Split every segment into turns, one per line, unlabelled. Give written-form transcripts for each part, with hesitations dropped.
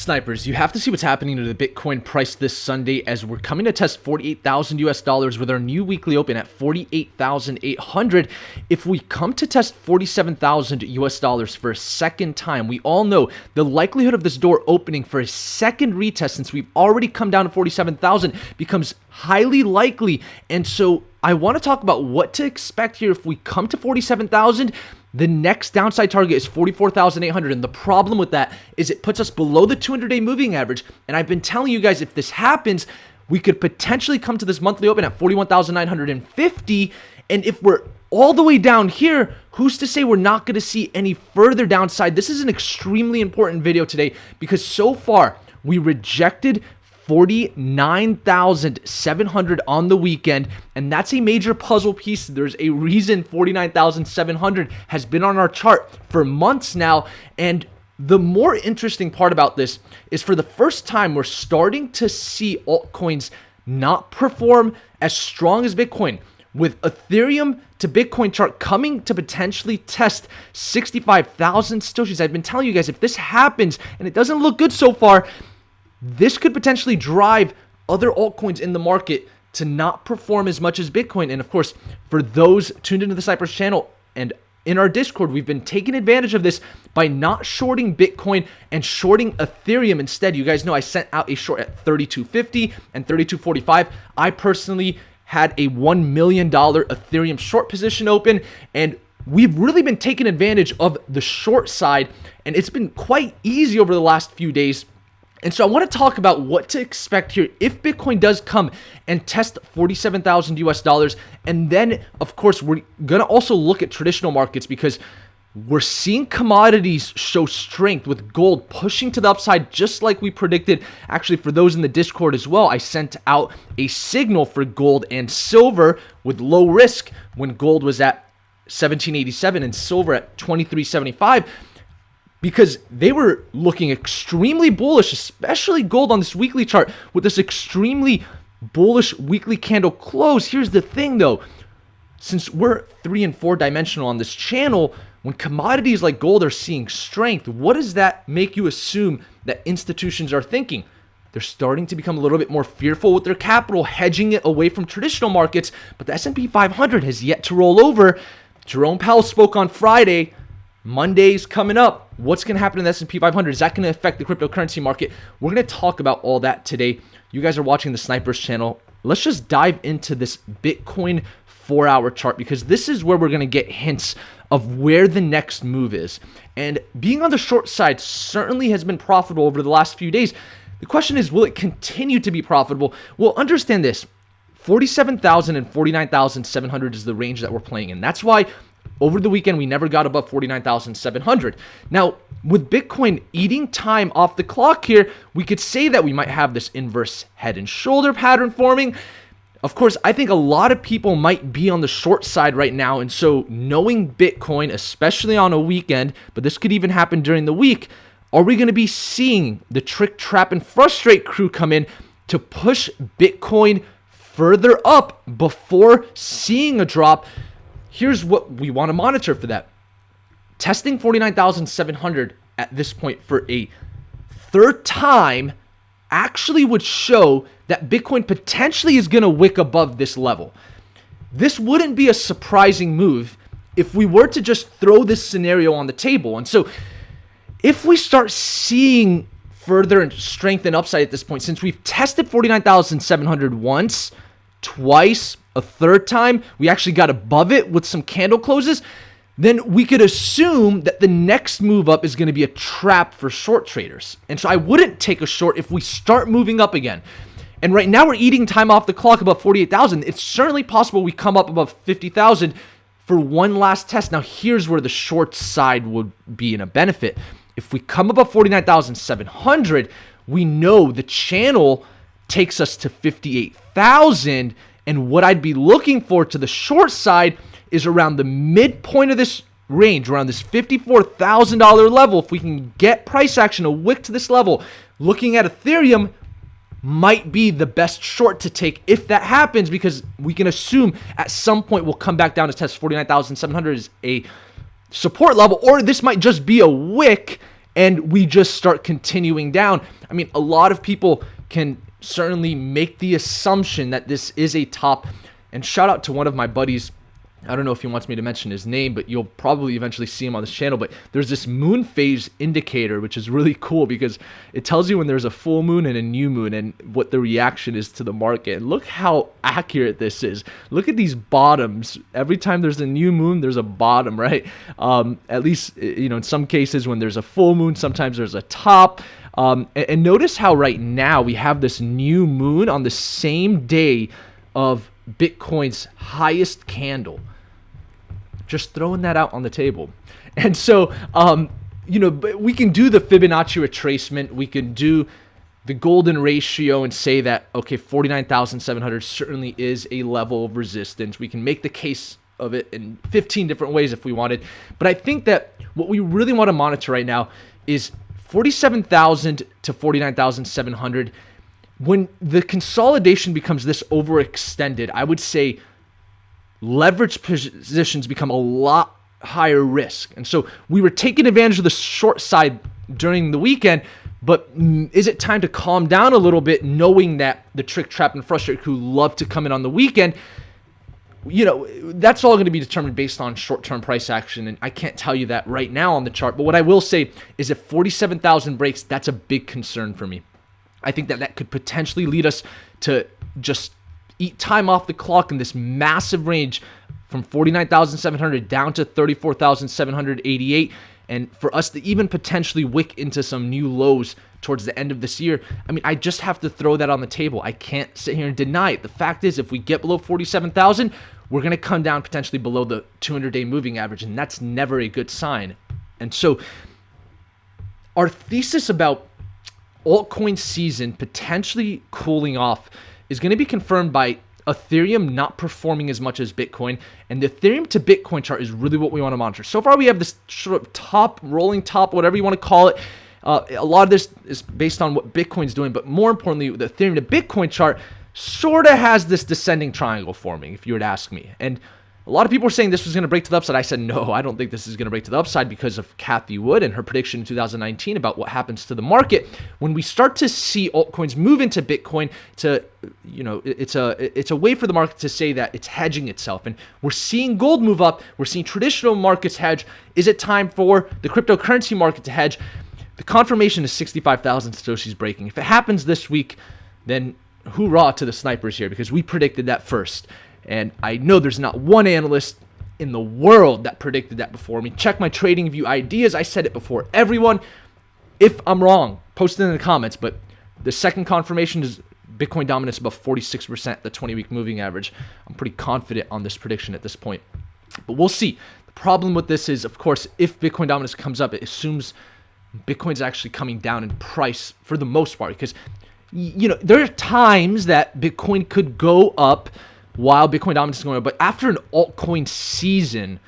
Snipers, you have to see what's happening to the Bitcoin price this Sunday as we're coming to test 48,000 US dollars with our new weekly open at 48,800. If we come to test 47,000 US dollars for a second time, we all know the likelihood of this door opening for a second retest, since we've already come down to 47,000, becomes highly likely. And so I want to talk about what to expect here if we come to 47,000. The next downside target is 44,800, and the problem with that is it puts us below the 200-day moving average. And I've been telling you guys, if this happens, we could potentially come to this monthly open at 41,950. And if we're all the way down here, who's to say we're not going to see any further downside? This is an extremely important video today because so far we rejected 49,700 on the weekend, and that's a major puzzle piece. There's a reason 49,700 has been on our chart for months now, and the more interesting part about this is for the first time we're starting to see altcoins not perform as strong as Bitcoin, with Ethereum to Bitcoin chart coming to potentially test 65,000 Satoshis. I've been telling you guys, if this happens, and it doesn't look good so far, this could potentially drive other altcoins in the market to not perform as much as Bitcoin. And of course, for those tuned into the Snipers channel and in our Discord, we've been taking advantage of this by not shorting Bitcoin and shorting Ethereum instead. You guys know I sent out a short at 32.50 and 32.45. I personally had a $1 million Ethereum short position open, and we've really been taking advantage of the short side, and it's been quite easy over the last few days. And so I want to talk about what to expect here if Bitcoin does come and test 47,000 US dollars. And then, of course, we're going to also look at traditional markets because we're seeing commodities show strength, with gold pushing to the upside just like we predicted. Actually, for those in the Discord as well, I sent out a signal for gold and silver with low risk when gold was at 1787 and silver at 2375. Because they were looking extremely bullish, especially gold on this weekly chart with this extremely bullish weekly candle close. Here's the thing though, since we're 3 and 4 dimensional on this channel, when commodities like gold are seeing strength, what does that make you assume that institutions are thinking? They're starting to become a little bit more fearful with their capital, hedging it away from traditional markets, but the S&P 500 has yet to roll over. Jerome Powell spoke on Friday. Monday's coming up. What's going to happen in the S&P 500? Is that going to affect the cryptocurrency market? We're going to talk about all that today. You guys are watching the Snipers channel. Let's just dive into this Bitcoin 4-hour chart because this is where we're going to get hints of where the next move is. And being on the short side certainly has been profitable over the last few days. The question is, will it continue to be profitable? Well, understand this. 47,000 and 49,700 is the range that we're playing in. That's why over the weekend, we never got above 49,700. Now, with Bitcoin eating time off the clock here, we could say that we might have this inverse head and shoulder pattern forming. Of course, I think a lot of people might be on the short side right now. And so knowing Bitcoin, especially on a weekend, but this could even happen during the week, are we going to be seeing the trick, trap, and frustrate crew come in to push Bitcoin further up before seeing a drop? Here's what we want to monitor for that. Testing 49,700 at this point for a third time actually would show that Bitcoin potentially is going to wick above this level. This wouldn't be a surprising move if we were to just throw this scenario on the table. And so if we start seeing further strength and upside at this point, since we've tested 49,700 once, twice, a third time, we actually got above it with some candle closes, then we could assume that the next move up is going to be a trap for short traders. And so I wouldn't take a short if we start moving up again. And right now we're eating time off the clock above 48,000. It's certainly possible we come up above 50,000 for one last test. Now here's where the short side would be in a benefit. If we come above 49,700, we know the channel takes us to 58,000. And what I'd be looking for to the short side is around the midpoint of this range, around this $54,000 level. If we can get price action, a wick to this level, looking at Ethereum might be the best short to take if that happens, because we can assume at some point we'll come back down to test 49,700 as a support level, or this might just be a wick and we just start continuing down. I mean, a lot of people can certainly make the assumption that this is a top. And shout out to one of my buddies. I don't know if he wants me to mention his name, but you'll probably eventually see him on this channel. But there's this moon phase indicator, which is really cool because it tells you when there's a full moon and a new moon and what the reaction is to the market. And look how accurate this is. Look at these bottoms. Every time there's a new moon, there's a bottom, right? At least, in some cases when there's a full moon, sometimes there's a top. And notice how right now we have this new moon on the same day of Bitcoin's highest candle. Just throwing that out on the table. And so, we can do the Fibonacci retracement. We can do the golden ratio and say that, okay, 49,700 certainly is a level of resistance. We can make the case of it in 15 different ways if we wanted. But I think that what we really want to monitor right now is 47,000 to 49,700. When the consolidation becomes this overextended, I would say leverage positions become a lot higher risk. And so we were taking advantage of the short side during the weekend, but is it time to calm down a little bit, knowing that the trick, trap, and frustrate crew love to come in on the weekend? That's all going to be determined based on short-term price action, and I can't tell you that right now on the chart. But what I will say is if 47,000 breaks, that's a big concern for me. I think that could potentially lead us to just eat time off the clock in this massive range from 49,700 down to 34,788, and for us to even potentially wick into some new lows towards the end of this year. I mean, I just have to throw that on the table. I can't sit here and deny it. The fact is, if we get below 47,000, we're going to come down potentially below the 200-day moving average, and that's never a good sign. And so our thesis about altcoin season potentially cooling off is going to be confirmed by Ethereum not performing as much as Bitcoin, and the Ethereum to Bitcoin chart is really what we want to monitor. So far, we have this sort of top, rolling top, whatever you want to call it. A lot of this is based on what Bitcoin's doing, but more importantly, the Ethereum to Bitcoin chart sort of has this descending triangle forming, if you were to ask me. And a lot of people were saying this was going to break to the upside. I said, no, I don't think this is going to break to the upside because of Cathie Wood and her prediction in 2019 about what happens to the market. When we start to see altcoins move into Bitcoin, it's a way for the market to say that it's hedging itself. And we're seeing gold move up. We're seeing traditional markets hedge. Is it time for the cryptocurrency market to hedge? The confirmation is 65,000 Satoshis breaking. If it happens this week, then hoorah to the snipers here because we predicted that first. And I know there's not one analyst in the world that predicted that before me. Check my trading view ideas. I said it before everyone. If I'm wrong, post it in the comments. But the second confirmation is Bitcoin dominance above 46%, the 20-week moving average. I'm pretty confident on this prediction at this point. But we'll see. The problem with this is, of course, if Bitcoin dominance comes up, it assumes Bitcoin's actually coming down in price for the most part. Because, there are times that Bitcoin could go up while Bitcoin dominance is going up. But after an altcoin season,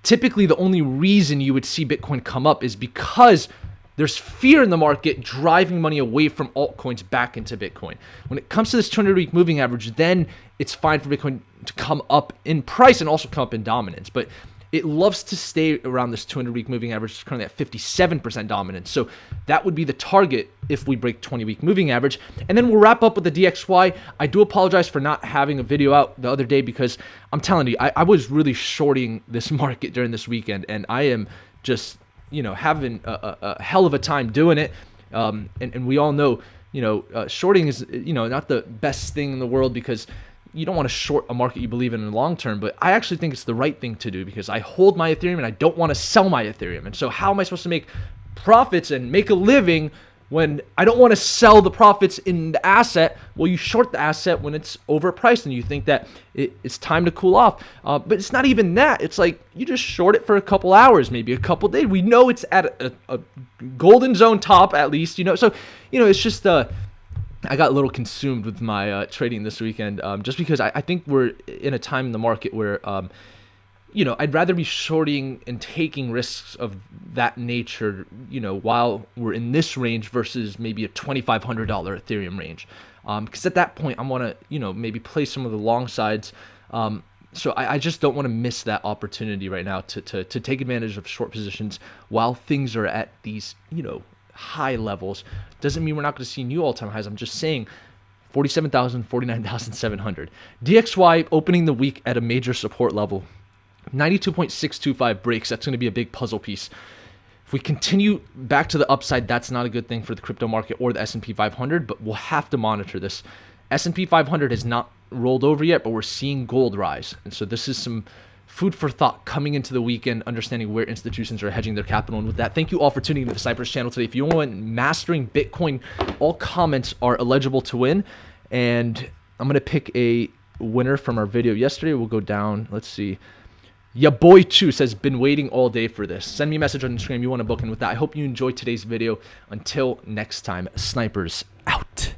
typically the only reason you would see Bitcoin come up is because there's fear in the market driving money away from altcoins back into Bitcoin. When it comes to this 200-week moving average, then it's fine for Bitcoin to come up in price and also come up in dominance. But it loves to stay around this 200-week moving average. It's currently at 57% dominance. So that would be the target if we break 20-week moving average. And then we'll wrap up with the DXY. I do apologize for not having a video out the other day because I'm telling you, I was really shorting this market during this weekend, and I am just, having a hell of a time doing it. And we all know, shorting is, not the best thing in the world because you don't want to short a market you believe in the long term, but I actually think it's the right thing to do because I hold my Ethereum and I don't want to sell my Ethereum. And so how am I supposed to make profits and make a living when I don't want to sell the profits in the asset? Well, you short the asset when it's overpriced and you think that it's time to cool off. But it's not even that. It's like you just short it for a couple hours, maybe a couple days. We know it's at a golden zone top at least, So, it's just I got a little consumed with my trading this weekend just because I think we're in a time in the market where, I'd rather be shorting and taking risks of that nature, while we're in this range versus maybe a $2,500 Ethereum range. Because at that point, I want to, maybe play some of the long sides. So I just don't want to miss that opportunity right now to take advantage of short positions while things are at these, high levels. Doesn't mean we're not going to see new all-time highs. I'm just saying 47,000, 49,700. DXY opening the week at a major support level. 92.625 breaks. That's going to be a big puzzle piece. If we continue back to the upside, that's not a good thing for the crypto market or the S&P 500, but we'll have to monitor this. S&P 500 has not rolled over yet, but we're seeing gold rise. And so this is some food for thought coming into the weekend, understanding where institutions are hedging their capital. And with that, thank you all for tuning into the Cypress channel today. If you want Mastering Bitcoin, all comments are eligible to win. And I'm going to pick a winner from our video yesterday. We'll go down. Let's see. Ya boy Chu says, been waiting all day for this. Send me a message on Instagram you want to book in with that. I hope you enjoyed today's video. Until next time, snipers out.